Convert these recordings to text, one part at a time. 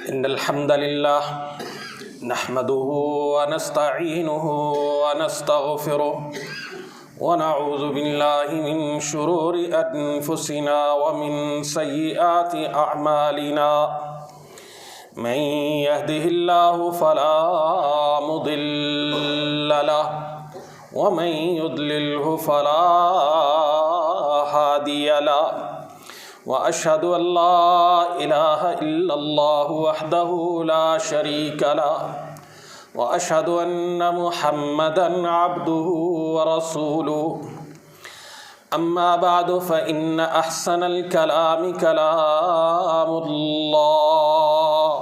إن الحمد لله نحمده ونستعينه ونستغفره ونعوذ بالله من شرور أنفسنا ومن سيئات أعمالنا من يهده الله فلا مضل له ومن يضلله فلا هادي له وأشهد أن لا إله إلا الله وحده لا شريك له وأشهد أن محمدًا عبده ورسوله أما بعد فإن أحسن الكلام كلام الله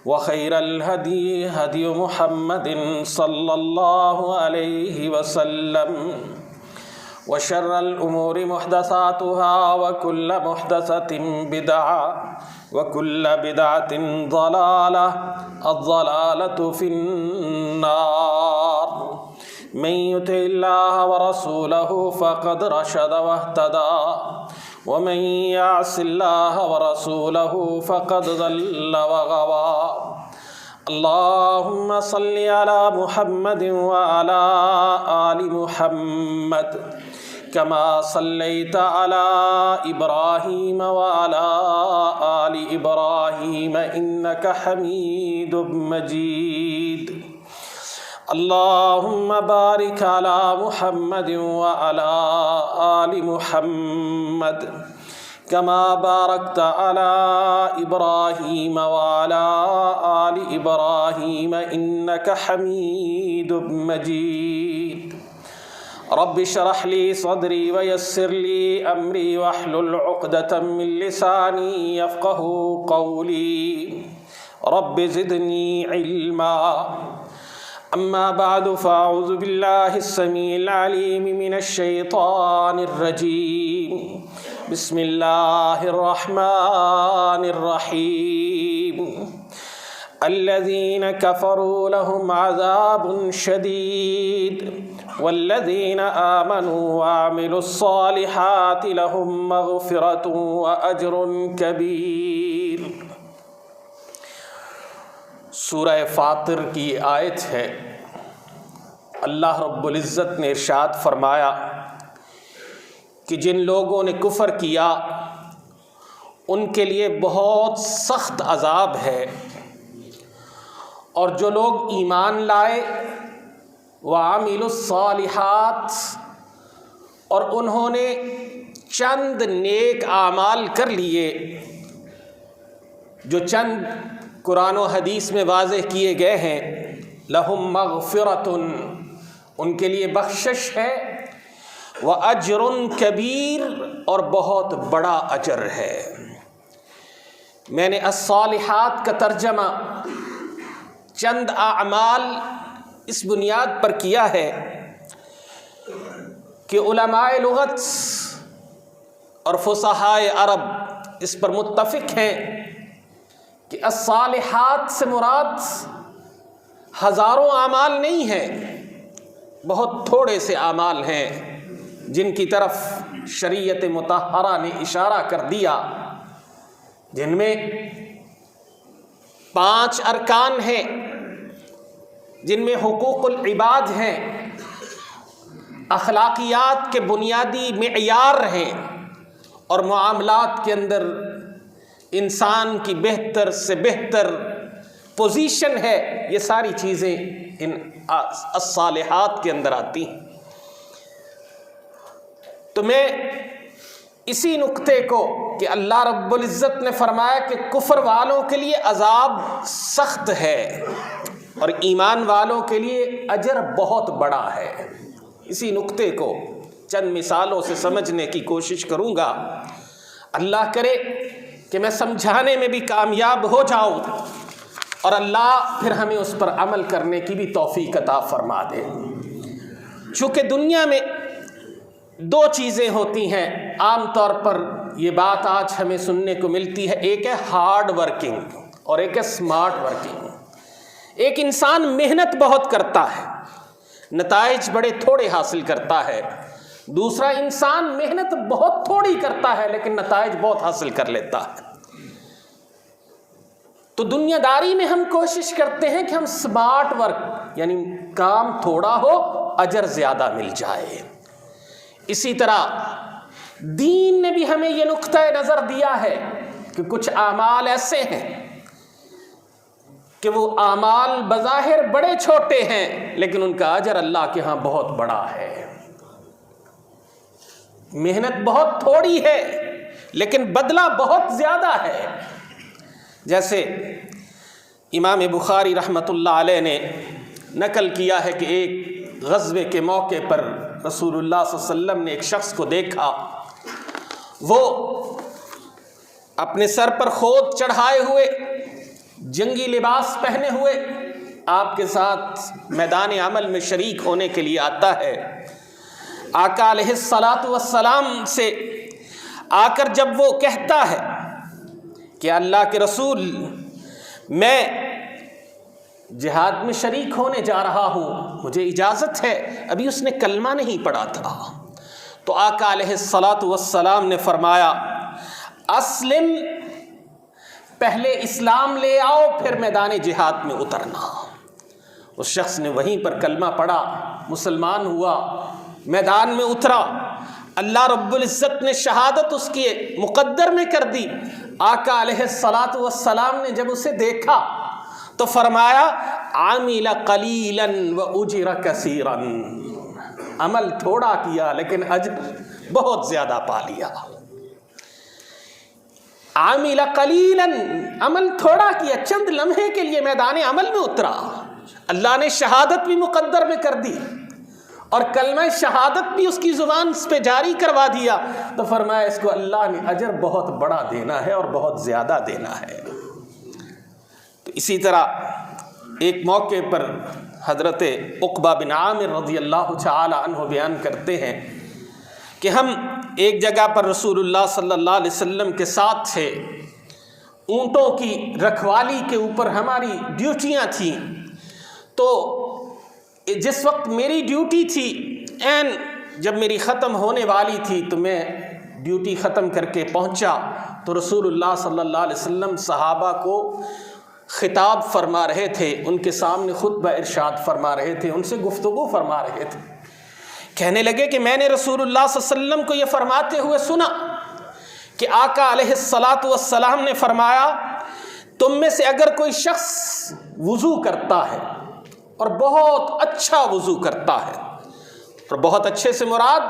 وخير الهدي هدي محمد صلى الله عليه وسلم وشر الأمور محدثاتها وكل محدثة بدعة وكل بدعة ضلالة الضلالة في النار من يطع الله ورسوله فقد رشد واهتدى ومن يعص الله ورسوله فقد ضل وغوى اللهم صل على محمد وعلى آل محمد كما صليت على إبراهيم وعلى آل إبراهيم إنك حميد مجيد اللهم بارك على محمد وعلى آل محمد كما باركت على إبراهيم وعلى آل إبراهيم إنك حميد مجيد رب اشرح لي صدري ويسر لي أمري واحلل عقدة من لساني يفقهوا قولي رب زدني علما أما بعد فأعوذ بالله السميع العليم من الشيطان الرجيم بسم الله الرحمن الرحيم الذين كفروا لهم عذاب شديد والذين آمنوا وعملوا الصالحات لهم مغفرة وأجر كبير۔ سورہ فاطر کی آیت ہے۔ اللہ رب العزت نے ارشاد فرمایا کہ جن لوگوں نے کفر کیا ان کے لیے بہت سخت عذاب ہے، اور جو لوگ ایمان لائے وعملوا الصالحات اور انہوں نے چند نیک اعمال کر لیے، جو چند قرآن و حدیث میں واضح کیے گئے ہیں، لہم مغفرۃ ان کے لیے بخشش ہے، وَأَجْرٌ کبیر اور بہت بڑا اجر ہے۔ میں نے الصالحات کا ترجمہ چند اعمال اس بنیاد پر کیا ہے کہ علماء لغت اور فصحائے عرب اس پر متفق ہیں کہ الصالحات سے مراد ہزاروں اعمال نہیں ہیں، بہت تھوڑے سے اعمال ہیں جن کی طرف شریعت مطہرہ نے اشارہ کر دیا، جن میں 5 ارکان ہیں، جن میں حقوق العباد ہیں، اخلاقیات کے بنیادی معیار ہیں، اور معاملات کے اندر انسان کی بہتر سے بہتر پوزیشن ہے۔ یہ ساری چیزیں ان الصالحات کے اندر آتی ہیں۔ تو میں اسی نقطے کو کہ اللہ رب العزت نے فرمایا کہ کفر والوں کے لیے عذاب سخت ہے اور ایمان والوں کے لیے اجر بہت بڑا ہے، اسی نقطے کو چند مثالوں سے سمجھنے کی کوشش کروں گا۔ اللہ کرے کہ میں سمجھانے میں بھی کامیاب ہو جاؤں، اور اللہ پھر ہمیں اس پر عمل کرنے کی بھی توفیق عطا فرما دے۔ چونکہ دنیا میں 2 چیزیں ہوتی ہیں عام طور پر، یہ بات آج ہمیں سننے کو ملتی ہے، ایک ہے ہارڈ ورکنگ اور ایک ہے سمارٹ ورکنگ۔ ایک انسان محنت بہت کرتا ہے، نتائج بڑے تھوڑے حاصل کرتا ہے، دوسرا انسان محنت بہت تھوڑی کرتا ہے لیکن نتائج بہت حاصل کر لیتا ہے۔ تو دنیا داری میں ہم کوشش کرتے ہیں کہ ہم سمارٹ ورک، یعنی کام تھوڑا ہو اجر زیادہ مل جائے۔ اسی طرح دین نے بھی ہمیں یہ نقطہ نظر دیا ہے کہ کچھ اعمال ایسے ہیں کہ وہ اعمال بظاہر بڑے چھوٹے ہیں لیکن ان کا اجر اللہ کے ہاں بہت بڑا ہے۔ محنت بہت تھوڑی ہے لیکن بدلہ بہت زیادہ ہے۔ جیسے امام بخاری رحمۃ اللہ علیہ نے نقل کیا ہے کہ ایک غزوے کے موقع پر رسول اللہ صلی اللہ علیہ وسلم نے ایک شخص کو دیکھا، وہ اپنے سر پر خود چڑھائے ہوئے، جنگی لباس پہنے ہوئے آپ کے ساتھ میدان عمل میں شریک ہونے کے لیے آتا ہے۔ آقا علیہ الصلاۃ والسلام سے آ کر جب وہ کہتا ہے کہ اللہ کے رسول میں جہاد میں شریک ہونے جا رہا ہوں، مجھے اجازت ہے، ابھی اس نے کلمہ نہیں پڑھا تھا، تو آقا علیہ الصلاۃ والسلام نے فرمایا اسلم، پہلے اسلام لے آؤ پھر میدان جہاد میں اترنا۔ اس شخص نے وہیں پر کلمہ پڑھا، مسلمان ہوا، میدان میں اترا، اللہ رب العزت نے شہادت اس کی مقدر میں کر دی۔ آقا علیہ الصلاۃ والسلام نے جب اسے دیکھا تو فرمایا عامل قلیلا واجر کثیرا، عمل تھوڑا کیا لیکن اجر بہت زیادہ پا لیا۔ عامل قلیلا، عمل تھوڑا کیا، چند لمحے کے لیے میدان عمل میں اترا، اللہ نے شہادت بھی مقدر میں کر دی اور کلمہ شہادت بھی اس کی زبان پہ جاری کروا دیا، تو فرمایا اس کو اللہ نے اجر بہت بڑا دینا ہے اور بہت زیادہ دینا ہے۔ تو اسی طرح ایک موقع پر حضرت عقبہ بن عامر رضی اللہ تعالی عنہ بیان کرتے ہیں کہ ہم ایک جگہ پر رسول اللہ صلی اللہ علیہ وسلم کے ساتھ تھے، اونٹوں کی رکھوالی کے اوپر ہماری ڈیوٹیاں تھیں، تو جس وقت میری ڈیوٹی تھی جب میری ختم ہونے والی تھی تو میں ڈیوٹی ختم کر کے پہنچا تو رسول اللہ صلی اللہ علیہ وسلم صحابہ کو خطاب فرما رہے تھے، ان کے سامنے خطبہ ارشاد فرما رہے تھے، ان سے گفتگو فرما رہے تھے۔ کہنے لگے کہ میں نے رسول اللہ صلی اللہ علیہ وسلم کو یہ فرماتے ہوئے سنا کہ آقا علیہ الصلاۃ والسلام نے فرمایا تم میں سے اگر کوئی شخص وضو کرتا ہے اور بہت اچھا وضو کرتا ہے، اور بہت اچھے سے مراد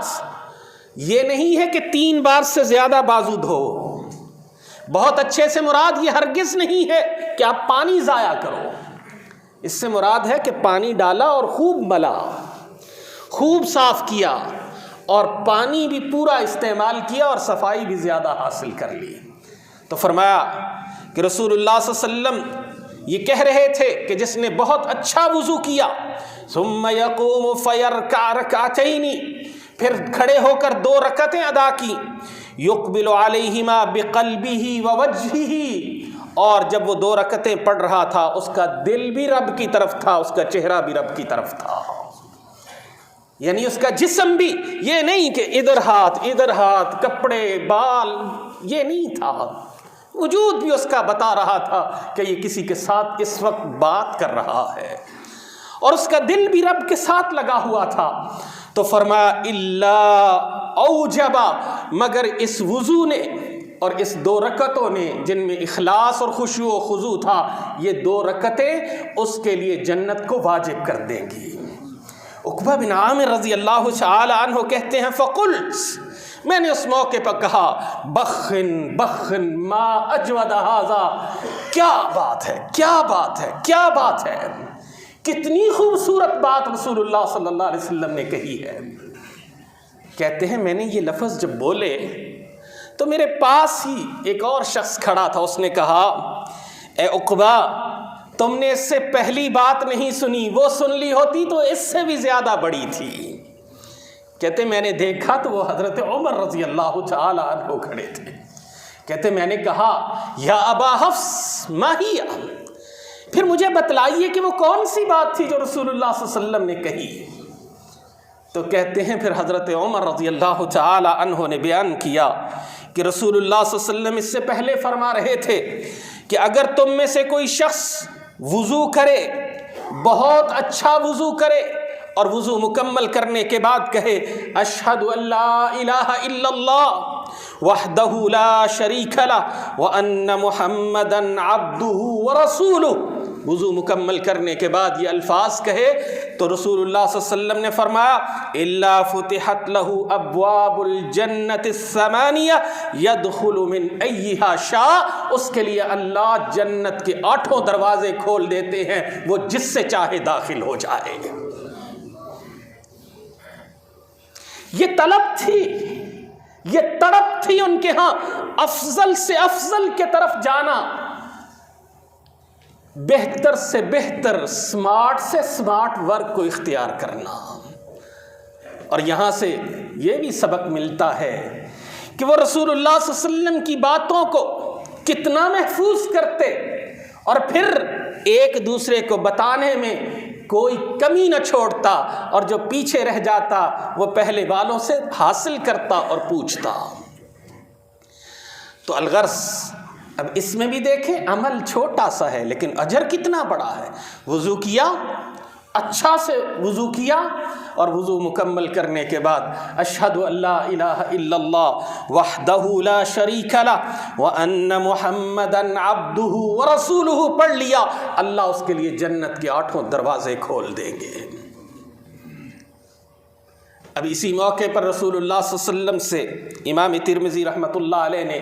یہ نہیں ہے کہ 3 بار سے زیادہ بازو دھو، بہت اچھے سے مراد یہ ہرگز نہیں ہے کہ آپ پانی ضائع کرو، اس سے مراد ہے کہ پانی ڈالا اور خوب ملا، خوب صاف کیا اور پانی بھی پورا استعمال کیا اور صفائی بھی زیادہ حاصل کر لی۔ تو فرمایا کہ رسول اللہ صلی اللہ علیہ وسلم یہ کہہ رہے تھے کہ جس نے بہت اچھا وضو کیا ثم یقوم فیرکع رکعتین، پھر کھڑے ہو کر 2 رکعتیں ادا کی، یقبل علیہما بقلبہ ووجہہ، اور جب وہ 2 رکعتیں پڑھ رہا تھا اس کا دل بھی رب کی طرف تھا، اس کا چہرہ بھی رب کی طرف تھا، یعنی اس کا جسم بھی، یہ نہیں کہ ادھر ہاتھ کپڑے بال، یہ نہیں تھا، وجود بھی اس کا بتا رہا تھا کہ یہ کسی کے ساتھ اس وقت بات کر رہا ہے، اور اس کا دل بھی رب کے ساتھ لگا ہوا تھا۔ تو فرمایا الا اوجبا، مگر اس وضو نے اور اس 2 رکعتوں نے جن میں اخلاص اور خشوع و خضوع تھا، یہ 2 رکعتیں اس کے لیے جنت کو واجب کر دیں گی۔ عقبہ بن عامر رضی اللہ تعالی عنہ کہتے ہیں فقلت، میں نے اس موقع پر کہا بخن بخن ما اجود ھذا، کیا بات ہے، کیا بات ہے، کیا بات ہے، کتنی خوبصورت بات رسول اللہ صلی اللہ علیہ وسلم نے کہی ہے۔ کہتے ہیں میں نے یہ لفظ جب بولے تو میرے پاس ہی ایک اور شخص کھڑا تھا، اس نے کہا اے عقبہ تم نے اس سے پہلی بات نہیں سنی، وہ سن لی ہوتی تو اس سے بھی زیادہ بڑی تھی۔ کہتے میں نے دیکھا تو وہ حضرت عمر رضی اللہ تعالی عنہ کھڑے تھے۔ کہتے میں نے کہا یا ابا حفص ما ہی، پھر مجھے بتلائیے کہ وہ کون سی بات تھی جو رسول اللہ صلی اللہ علیہ وسلم نے کہی۔ تو کہتے ہیں پھر حضرت عمر رضی اللہ تعالی عنہ نے بیان کیا کہ رسول اللہ صلی اللہ علیہ وسلم اس سے پہلے فرما رہے تھے کہ اگر تم میں سے کوئی شخص وضو کرے، بہت اچھا وضو کرے، اور وضو مکمل کرنے کے بعد کہے اشہد ان لا الہ الا اللہ وحدہ لا شریک لہ وان محمدا عبدہ ورسولہ، وضو مکمل کرنے کے بعد یہ الفاظ کہے تو رسول اللہ صلی اللہ علیہ وسلم نے فرمایا الا فتحت لہ ابواب الجنۃ الثمانیہ یدخل من ایہا شاء، اس کے لیے اللہ جنت کے 8 دروازے کھول دیتے ہیں، وہ جس سے چاہے داخل ہو جائے۔ یہ طلب تھی، یہ تڑپ تھی ان کے ہاں، افضل سے افضل کے طرف جانا، بہتر سے بہتر، سمارٹ سے سمارٹ ورک کو اختیار کرنا۔ اور یہاں سے یہ بھی سبق ملتا ہے کہ وہ رسول اللہ صلی اللہ علیہ وسلم کی باتوں کو کتنا محفوظ کرتے، اور پھر ایک دوسرے کو بتانے میں کوئی کمی نہ چھوڑتا، اور جو پیچھے رہ جاتا وہ پہلے والوں سے حاصل کرتا اور پوچھتا۔ تو الغرض اب اس میں بھی دیکھیں، عمل چھوٹا سا ہے لیکن اجر کتنا بڑا ہے۔ وضو کیا، اچھا سے وضو کیا، اور وضو مکمل کرنے کے بعد اشہد ان لا الہ الا اللہ وحدہ لا شریک لہ وان محمدا عبدہ ورسولہ پڑھ لیا، اللہ اس کے لیے جنت کے 8 دروازے کھول دیں گے۔ اب اسی موقع پر رسول اللہ صلی اللہ علیہ وسلم سے امام ترمذی رحمۃ اللہ علیہ نے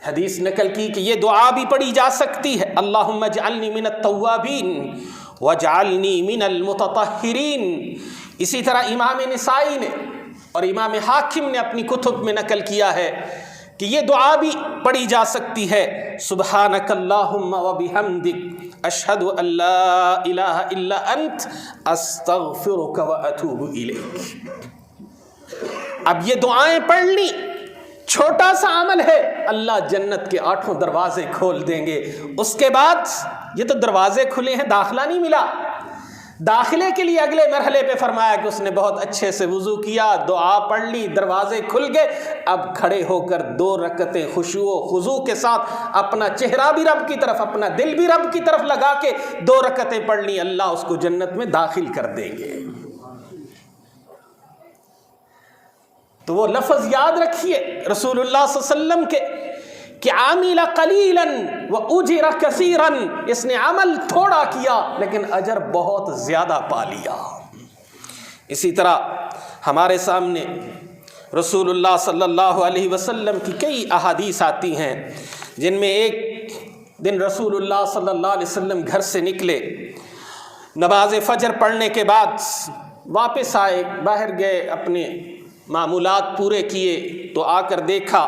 حدیث نقل کی کہ یہ دعا بھی پڑھی جا سکتی ہے، اللہم اجعلنی من التوابین واجعلنی من المتطہرین۔ اسی طرح امام نسائی نے اور امام حاکم نے اپنی کتب میں نقل کیا ہے کہ یہ دعا بھی پڑھی جا سکتی ہے، سبحانک اللہم وبحمدک اشہد ان لا الہ الا انت استغفرک واتوب الیک۔ اب یہ دعائیں پڑھ لی، چھوٹا سا عمل ہے، اللہ جنت کے 8 دروازے کھول دیں گے۔ اس کے بعد یہ تو دروازے کھلے ہیں، داخلہ نہیں ملا، داخلے کے لیے اگلے مرحلے پہ فرمایا کہ اس نے بہت اچھے سے وضو کیا، دعا پڑھ لی، دروازے کھل گئے، اب کھڑے ہو کر 2 رکعتیں خشوع و خضوع کے ساتھ اپنا چہرہ بھی رب کی طرف، اپنا دل بھی رب کی طرف لگا کے 2 رکعتیں پڑھ لی، اللہ اس کو جنت میں داخل کر دیں گے۔ تو وہ لفظ یاد رکھیے رسول اللہ صلی اللہ علیہ وسلم کے کہ عامل قلیلا واجر کثیرا، اس نے عمل تھوڑا کیا لیکن اجر بہت زیادہ پا لیا۔ اسی طرح ہمارے سامنے رسول اللہ صلی اللہ علیہ وسلم کی کئی احادیث آتی ہیں، جن میں ایک دن رسول اللہ صلی اللہ علیہ وسلم گھر سے نکلے، نماز فجر پڑھنے کے بعد واپس آئے، باہر گئے، اپنے معمولات پورے کیے تو آ کر دیکھا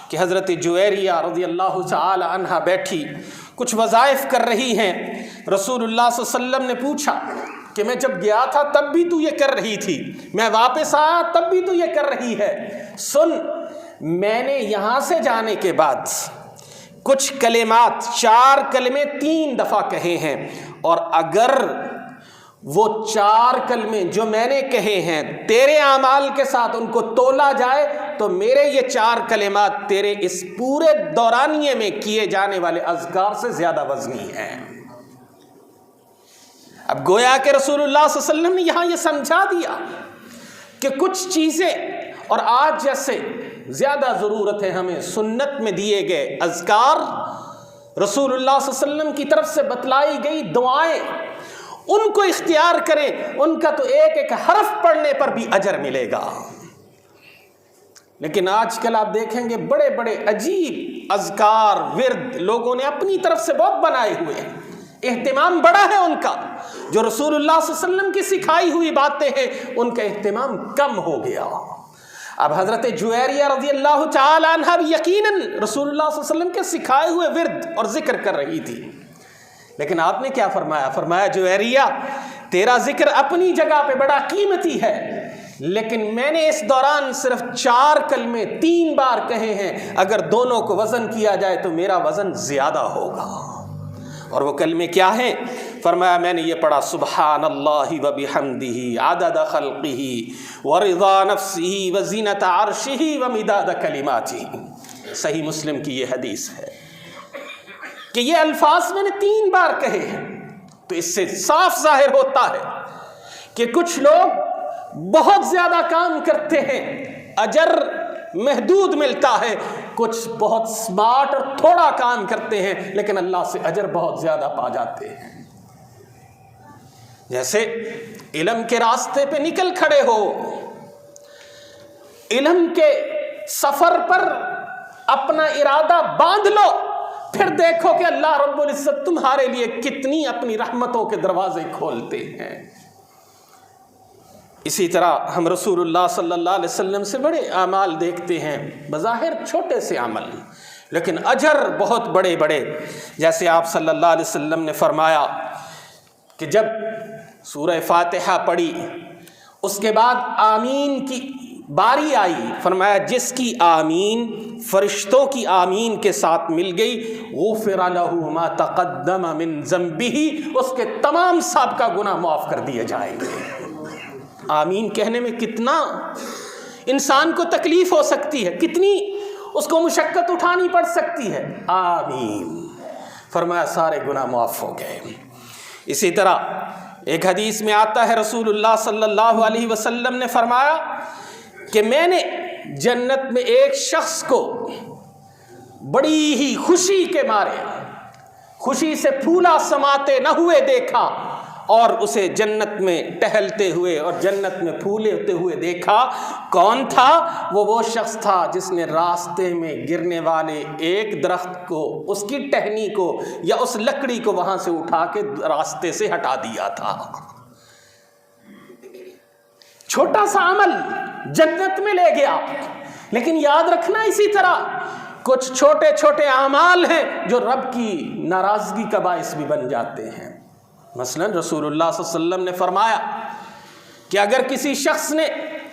کہ حضرت جویریہ رضی اللہ تعالی عنہا بیٹھی کچھ وظائف کر رہی ہیں۔ رسول اللہ صلی اللہ علیہ وسلم نے پوچھا کہ میں جب گیا تھا تب بھی تو یہ کر رہی تھی، میں واپس آیا تب بھی تو یہ کر رہی ہے، سن میں نے یہاں سے جانے کے بعد کچھ کلمات، 4 کلمے 3 دفعہ کہے ہیں، اور اگر وہ 4 کلمے جو میں نے کہے ہیں تیرے اعمال کے ساتھ ان کو تولا جائے تو میرے یہ 4 کلمات تیرے اس پورے دورانیے میں کیے جانے والے اذکار سے زیادہ وزنی ہیں۔ اب گویا کہ رسول اللہ صلی اللہ علیہ وسلم نے یہاں یہ سمجھا دیا کہ کچھ چیزیں، اور آج جیسے زیادہ ضرورت ہے ہمیں سنت میں دیے گئے اذکار، رسول اللہ صلی اللہ علیہ وسلم کی طرف سے بتلائی گئی دعائیں، ان کو اختیار کریں، ان کا تو ایک ایک حرف پڑھنے پر بھی اجر ملے گا۔ لیکن آج کل آپ دیکھیں گے بڑے بڑے عجیب اذکار، ورد لوگوں نے اپنی طرف سے بہت بنائے ہوئے ہیں، اہتمام بڑا ہے ان کا، جو رسول اللہ صلی اللہ علیہ وسلم کی سکھائی ہوئی باتیں ہیں ان کا اہتمام کم ہو گیا۔ اب حضرت جویریہ رضی اللہ تعالی عنہ بھی یقیناً رسول اللہ صلی اللہ علیہ وسلم کے سکھائے ہوئے ورد اور ذکر کر رہی تھی، لیکن آپ نے کیا فرمایا؟ فرمایا جویریہ تیرا ذکر اپنی جگہ پہ بڑا قیمتی ہے، لیکن میں نے اس دوران صرف 4 کلمے 3 بار کہے ہیں، اگر دونوں کو وزن کیا جائے تو میرا وزن زیادہ ہوگا۔ اور وہ کلمے کیا ہیں؟ فرمایا میں نے یہ پڑھا، سبحان اللہ وبحمدہ عدد خلقہ ورضا نفسہ وزینۃ عرشہ ومداد کلماتہ۔ صحیح مسلم کی یہ حدیث ہے۔ کہ یہ الفاظ میں نے 3 بار کہے ہیں، تو اس سے صاف ظاہر ہوتا ہے کہ کچھ لوگ بہت زیادہ کام کرتے ہیں، اجر محدود ملتا ہے، کچھ بہت سمارٹ اور تھوڑا کام کرتے ہیں لیکن اللہ سے اجر بہت زیادہ پا جاتے ہیں۔ جیسے علم کے راستے پہ نکل کھڑے ہو، علم کے سفر پر اپنا ارادہ باندھ لو، پھر دیکھو کہ اللہ رب العزت تمہارے لیے کتنی اپنی رحمتوں کے دروازے کھولتے ہیں۔ اسی طرح ہم رسول اللہ صلی اللہ علیہ وسلم سے بڑے اعمال دیکھتے ہیں، بظاہر چھوٹے سے عمل لیکن اجر بہت بڑے بڑے۔ جیسے آپ صلی اللہ علیہ وسلم نے فرمایا کہ جب سورہ فاتحہ پڑھی اس کے بعد آمین کی باری آئی، فرمایا جس کی آمین فرشتوں کی آمین کے ساتھ مل گئی غفر لہ ما تقدم من ذنبہ، اس کے تمام سابقہ گناہ معاف کر دیے جائیں گے۔ آمین کہنے میں کتنا انسان کو تکلیف ہو سکتی ہے، کتنی اس کو مشقت اٹھانی پڑ سکتی ہے، آمین فرمایا سارے گناہ معاف ہو گئے۔ اسی طرح ایک حدیث میں آتا ہے رسول اللہ صلی اللہ علیہ وسلم نے فرمایا کہ میں نے جنت میں ایک شخص کو بڑی ہی خوشی کے مارے، خوشی سے پھولا سماتے نہ ہوئے دیکھا، اور اسے جنت میں ٹہلتے ہوئے اور جنت میں پھولتے ہوئے دیکھا۔ کون تھا وہ شخص تھا جس نے راستے میں گرنے والے ایک درخت کو، اس کی ٹہنی کو یا اس لکڑی کو وہاں سے اٹھا کے راستے سے ہٹا دیا تھا۔ چھوٹا سا عمل جنت میں لے گیا، لیکن یاد رکھنا اسی طرح کچھ چھوٹے چھوٹے اعمال ہیں جو رب کی ناراضگی کا باعث بھی بن جاتے ہیں۔ مثلا رسول اللہ صلی اللہ علیہ وسلم نے فرمایا کہ اگر کسی شخص نے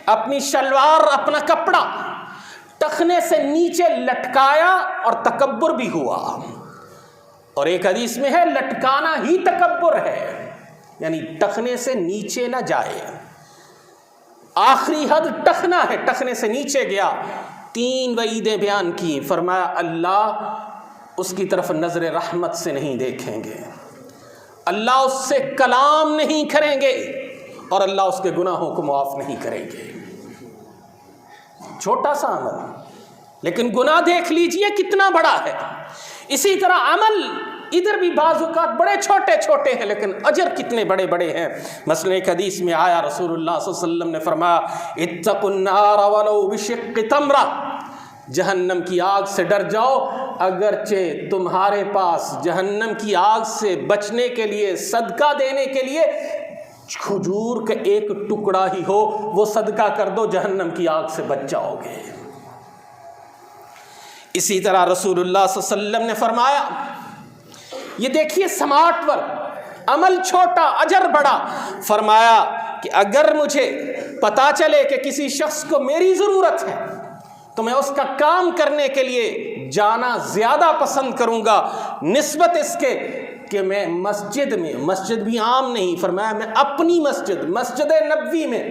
اپنی شلوار، اپنا کپڑا ٹخنے سے نیچے لٹکایا اور تکبر بھی ہوا، اور ایک حدیث میں ہے لٹکانا ہی تکبر ہے، یعنی ٹخنے سے نیچے نہ جائے، آخری حد ٹخنا ہے، ٹخنے سے نیچے گیا، 3 وعیدیں بیان کی، فرمایا اللہ اس کی طرف نظر رحمت سے نہیں دیکھیں گے، اللہ اس سے کلام نہیں کریں گے، اور اللہ اس کے گناہوں کو معاف نہیں کریں گے۔ چھوٹا سا عمل لیکن گناہ دیکھ لیجئے کتنا بڑا ہے۔ اسی طرح عمل ادھر بھی بعض اوقات بڑے چھوٹے چھوٹے ہیں لیکن اجر کتنے بڑے بڑے ہیں۔ مثلا ایک حدیث میں آیا رسول اللہ صلی اللہ علیہ وسلم نے فرمایا اتقوا النار ولو بشق تمرہ، جہنم کی آگ سے ڈر جاؤ اگرچہ تمہارے پاس جہنم کی آگ سے بچنے کے لیے، صدقہ دینے کے لیے کھجور کا ایک ٹکڑا ہی ہو، وہ صدقہ کر دو، جہنم کی آگ سے بچ جاؤ گے۔ اسی طرح رسول اللہ صلی اللہ علیہ وسلم نے فرمایا، یہ دیکھیے سمارٹ ورک، عمل چھوٹا اجر بڑا، فرمایا کہ اگر مجھے پتا چلے کہ کسی شخص کو میری ضرورت ہے تو میں اس کا کام کرنے کے لیے جانا زیادہ پسند کروں گا نسبت اس کے کہ میں مسجد میں، مسجد بھی عام نہیں، فرمایا میں اپنی مسجد نبوی میں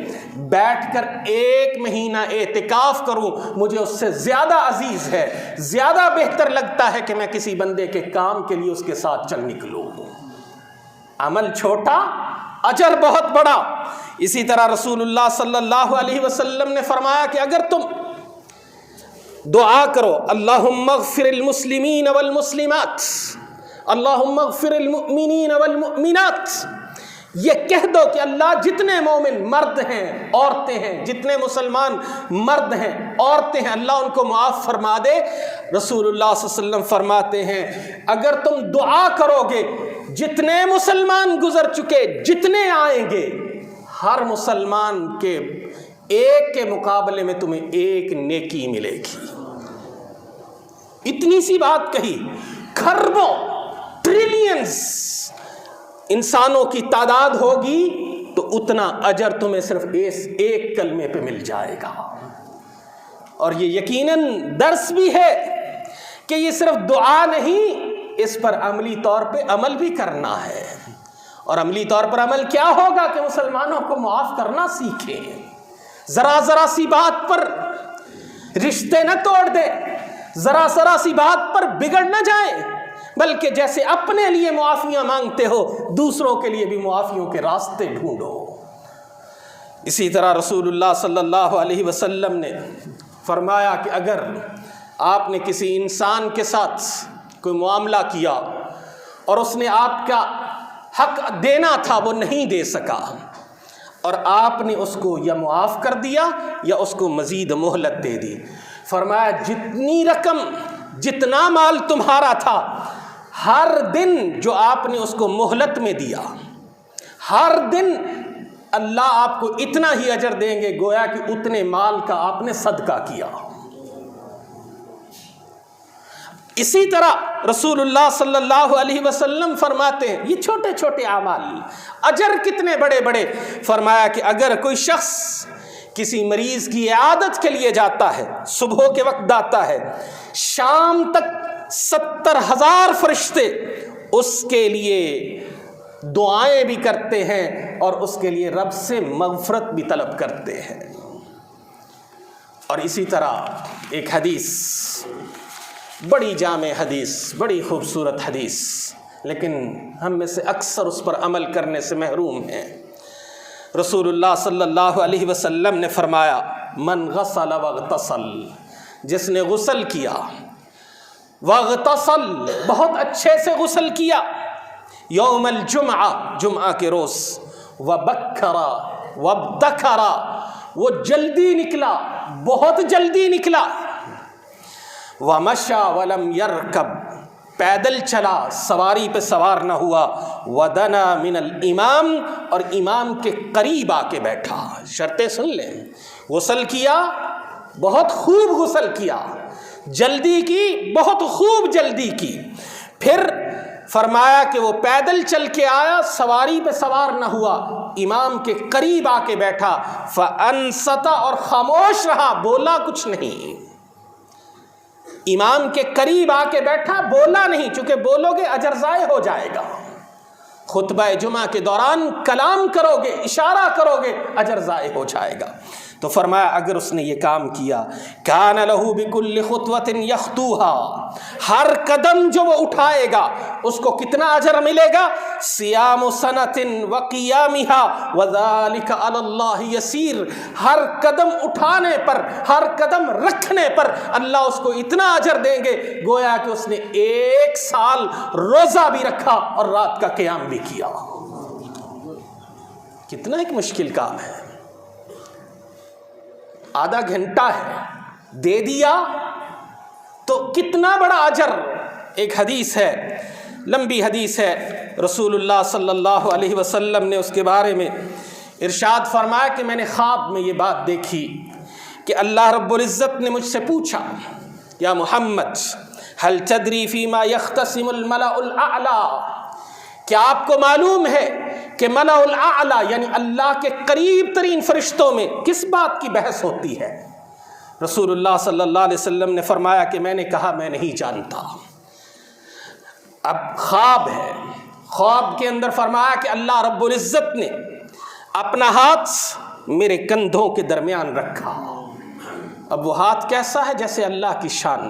بیٹھ کر 1 مہینہ اعتکاف کروں، مجھے اس سے زیادہ عزیز ہے، زیادہ بہتر لگتا ہے کہ میں کسی بندے کے کام کے لیے اس کے ساتھ چل نکلوں۔ عمل چھوٹا اجر بہت بڑا۔ اسی طرح رسول اللہ صلی اللہ علیہ وسلم نے فرمایا کہ اگر تم دعا کرو اللہم اغفر المسلمین والمسلمات، اللہم اغفر المؤمنین والمؤمنات، یہ کہہ دو کہ اللہ جتنے مومن مرد ہیں عورتیں ہیں، جتنے مسلمان مرد ہیں عورتیں ہیں، اللہ ان کو معاف فرما دے۔ رسول اللہ صلی اللہ علیہ وسلم فرماتے ہیں اگر تم دعا کرو گے جتنے مسلمان گزر چکے، جتنے آئیں گے، ہر مسلمان کے ایک کے مقابلے میں تمہیں 1 نیکی ملے گی۔ اتنی سی بات کہی، کھربوں ٹریلینز انسانوں کی تعداد ہوگی تو اتنا اجر تمہیں صرف ایک کلمے پہ مل جائے گا۔ اور یہ یقیناً درس بھی ہے کہ یہ صرف دعا نہیں، اس پر عملی طور پہ عمل بھی کرنا ہے۔ اور عملی طور پر عمل کیا ہوگا کہ مسلمانوں کو معاف کرنا سیکھیں، ذرا سی بات پر رشتے نہ توڑ دیں، ذرا سی بات پر بگڑ نہ جائیں۔ بلکہ جیسے اپنے لیے معافیاں مانگتے ہو دوسروں کے لیے بھی معافیوں کے راستے ڈھونڈو۔ اسی طرح رسول اللہ صلی اللہ علیہ وسلم نے فرمایا کہ اگر آپ نے کسی انسان کے ساتھ کوئی معاملہ کیا اور اس نے آپ کا حق دینا تھا وہ نہیں دے سکا اور آپ نے اس کو یا معاف کر دیا یا اس کو مزید مہلت دے دی، فرمایا جتنی رقم جتنا مال تمہارا تھا ہر دن جو آپ نے اس کو مہلت میں دیا ہر دن اللہ آپ کو اتنا ہی اجر دیں گے گویا کہ اتنے مال کا آپ نے صدقہ کیا۔ اسی طرح رسول اللہ صلی اللہ علیہ وسلم فرماتے ہیں یہ چھوٹے چھوٹے اعمال اجر کتنے بڑے بڑے، فرمایا کہ اگر کوئی شخص کسی مریض کی عیادت کے لیے جاتا ہے، صبح کے وقت جاتا ہے، شام تک 70,000 فرشتے اس کے لیے دعائیں بھی کرتے ہیں اور اس کے لیے رب سے مغفرت بھی طلب کرتے ہیں۔ اور اسی طرح ایک حدیث، بڑی جامع حدیث، بڑی خوبصورت حدیث، لیکن ہم میں سے اکثر اس پر عمل کرنے سے محروم ہیں۔ رسول اللہ صلی اللہ علیہ وسلم نے فرمایا من غسل واغتسل، جس نے غسل کیا، واغتسل بہت اچھے سے غسل کیا، یوم الجمعہ جمعہ کے روز، وبکر وابتکر وہ جلدی نکلا، بہت جلدی نکلا، ومشى ولم يركب پیدل چلا، سواری پہ سوار نہ ہوا، ودنا من الامام اور امام کے قریب آ کے بیٹھا۔ شرطیں سن لیں، غسل کیا، بہت خوب غسل کیا، جلدی کی، بہت خوب جلدی کی، پھر فرمایا کہ وہ پیدل چل کے آیا، سواری پہ سوار نہ ہوا، امام کے قریب آ کے بیٹھا، فانصت اور خاموش رہا، بولا کچھ نہیں، امام کے قریب آ کے بیٹھا، بولا نہیں، چونکہ بولو گے اجر ضائع ہو جائے گا، خطبہ جمعہ کے دوران کلام کرو گے، اشارہ کرو گے، اجر ضائع ہو جائے گا۔ تو فرمایا اگر اس نے یہ کام کیا، کان لہ بکل خطوۃ یخطوها، ہر قدم جو وہ اٹھائے گا اس کو کتنا اجر ملے گا؟ صیام سنۃ وقیامها وذلک علی اللہ یسیر، ہر قدم اٹھانے پر، ہر قدم رکھنے پر اللہ اس کو اتنا اجر دیں گے گویا کہ اس نے 1 سال روزہ بھی رکھا اور رات کا قیام بھی کیا۔ کتنا ایک مشکل کام ہے، آدھا گھنٹہ ہے، دے دیا تو کتنا بڑا اجر۔ ایک حدیث ہے، لمبی حدیث ہے، رسول اللہ صلی اللہ علیہ وسلم نے اس کے بارے میں ارشاد فرمایا کہ میں نے خواب میں یہ بات دیکھی کہ اللہ رب العزت نے مجھ سے پوچھا یا محمد هل تدری فیما یختصم الملأ الاعلی، کیا آپ کو معلوم ہے کہ ملأ الاعلی یعنی اللہ کے قریب ترین فرشتوں میں کس بات کی بحث ہوتی ہے؟ رسول اللہ صلی اللہ علیہ وسلم نے فرمایا کہ میں نے کہا میں نہیں جانتا۔ اب خواب ہے، خواب کے اندر فرمایا کہ اللہ رب العزت نے اپنا ہاتھ میرے کندھوں کے درمیان رکھا۔ اب وہ ہاتھ کیسا ہے؟ جیسے اللہ کی شان،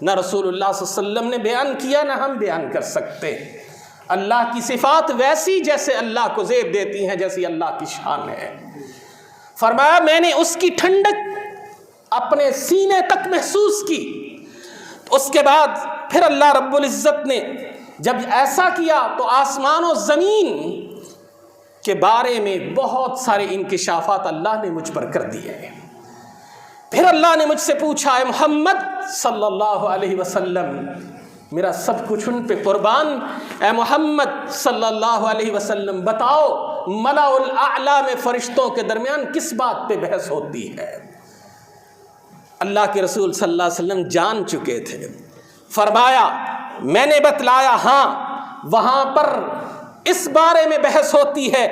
نہ رسول اللہ صلی اللہ علیہ وسلم نے بیان کیا نہ ہم بیان کر سکتے۔ اللہ کی صفات ویسی جیسے اللہ کو زیب دیتی ہیں، جیسی اللہ کی شان ہے۔ فرمایا میں نے اس کی ٹھنڈک اپنے سینے تک محسوس کی۔ اس کے بعد پھر اللہ رب العزت نے جب ایسا کیا تو آسمان و زمین کے بارے میں بہت سارے انکشافات اللہ نے مجھ پر کر دیے۔ پھر اللہ نے مجھ سے پوچھا اے محمد صلی اللہ علیہ وسلم، میرا سب کچھ ان پہ قربان، اے محمد صلی اللہ علیہ وسلم بتاؤ ملأ الاعلی میں فرشتوں کے درمیان کس بات پہ بحث ہوتی ہے؟ اللہ کے رسول صلی اللہ علیہ وسلم جان چکے تھے۔ فرمایا میں نے بتلایا ہاں وہاں پر اس بارے میں بحث ہوتی ہے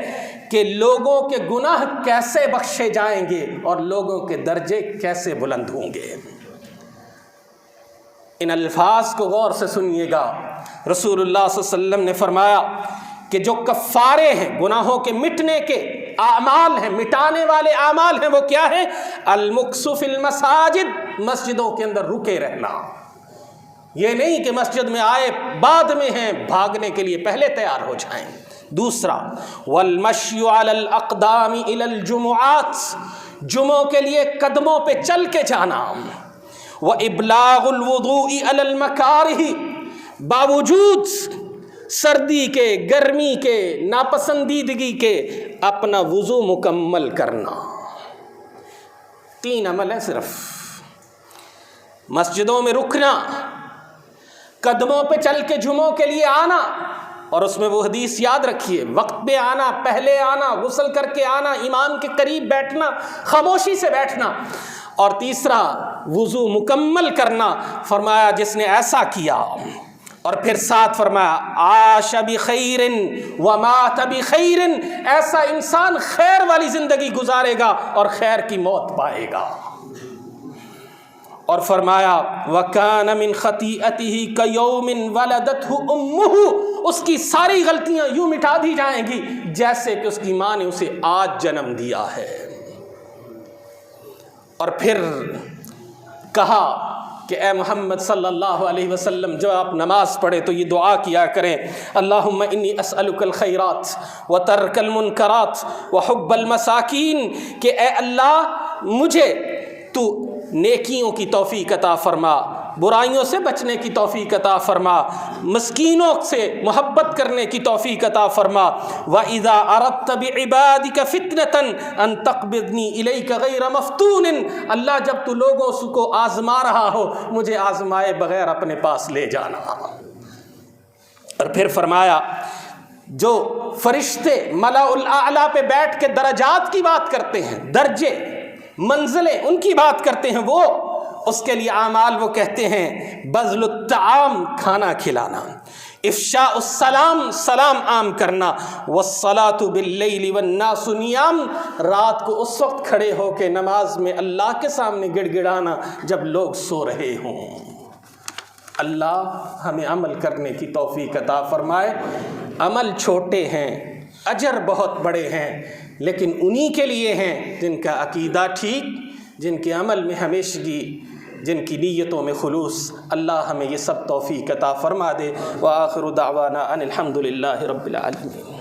کہ لوگوں کے گناہ کیسے بخشے جائیں گے اور لوگوں کے درجے کیسے بلند ہوں گے۔ ان الفاظ کو غور سے سنیے گا۔ رسول اللہ صلی اللہ علیہ وسلم نے فرمایا کہ جو کفارے ہیں، گناہوں کے مٹنے کے اعمال ہیں، مٹانے والے اعمال ہیں، وہ کیا ہے؟ المکث فی المساجد، مسجدوں کے اندر رکے رہنا، یہ نہیں کہ مسجد میں آئے بعد میں ہیں، بھاگنے کے لیے پہلے تیار ہو جائیں۔ دوسرا والمشی علی الاقدام الی الجمعات، جمعوں کے لیے قدموں پہ چل کے جانا۔ وابلاغ الوضوء علی المکارہ، باوجود سردی کے، گرمی کے، ناپسندیدگی کے اپنا وضو مکمل کرنا۔ 3 عمل ہے صرف، مسجدوں میں رکنا، قدموں پہ چل کے جمعوں کے لیے آنا، اور اس میں وہ حدیث یاد رکھیے، وقت پہ آنا، پہلے آنا، غسل کر کے آنا، امام کے قریب بیٹھنا، خاموشی سے بیٹھنا، اور تیسرا وضو مکمل کرنا۔ فرمایا جس نے ایسا کیا، اور پھر ساتھ فرمایا عاش بخیر ومات بخیر، ایسا انسان خیر والی زندگی گزارے گا اور خیر کی موت پائے گا۔ اور فرمایا وَكَانَ مِنْ خَطِيئَتِهِ كَيَوْمٍ وَلَدَتْهُ أُمُّهُ، اس کی ساری غلطیاں یوں مٹا دی جائیں گی جیسے کہ اس کی ماں نے اسے آج جنم دیا ہے۔ اور پھر کہا کہ اے محمد صلی اللہ علیہ وسلم جب آپ نماز پڑھے تو یہ دعا کیا کریں، اللہم انی اسألک الخیرات وترک المنکرات وحب المساکین، کہ اے اللہ مجھے تو نیکیوں کی توفیق عطا فرما، برائیوں سے بچنے کی توفیق عطا فرما، مسکینوں سے محبت کرنے کی توفیق عطا فرما، وَإِذَا أَرَدْتَ بِعِبَادِكَ فِتْنَةً أَن تَقْبِضْنِي إِلَيْكَ غَيْرَ مَفْتُونٍ، اللہ جب تو لوگوں کو آزما رہا ہو مجھے آزمائے بغیر اپنے پاس لے جانا۔ اور پھر فرمایا جو فرشتے ملأ الاعلیٰ پہ بیٹھ کے درجات کی بات کرتے ہیں، درجے، منزلیں ان کی بات کرتے ہیں، وہ اس کے لیے اعمال وہ کہتے ہیں بذل الطعام، کھانا کھلانا، افشاء السلام، سلام عام کرنا، والصلاة باللیل والناس نیام، رات کو اس وقت کھڑے ہو کے نماز میں اللہ کے سامنے گڑ گڑانا جب لوگ سو رہے ہوں۔ اللہ ہمیں عمل کرنے کی توفیق عطا فرمائے۔ عمل چھوٹے ہیں، اجر بہت بڑے ہیں، لیکن انہی کے لیے ہیں جن کا عقیدہ ٹھیک، جن کے عمل میں ہمیشگی، جن کی نیتوں میں خلوص۔ اللہ ہمیں یہ سب توفیق عطا فرما دے۔ وآخر دعوانا ان الحمد للہ رب العالمین۔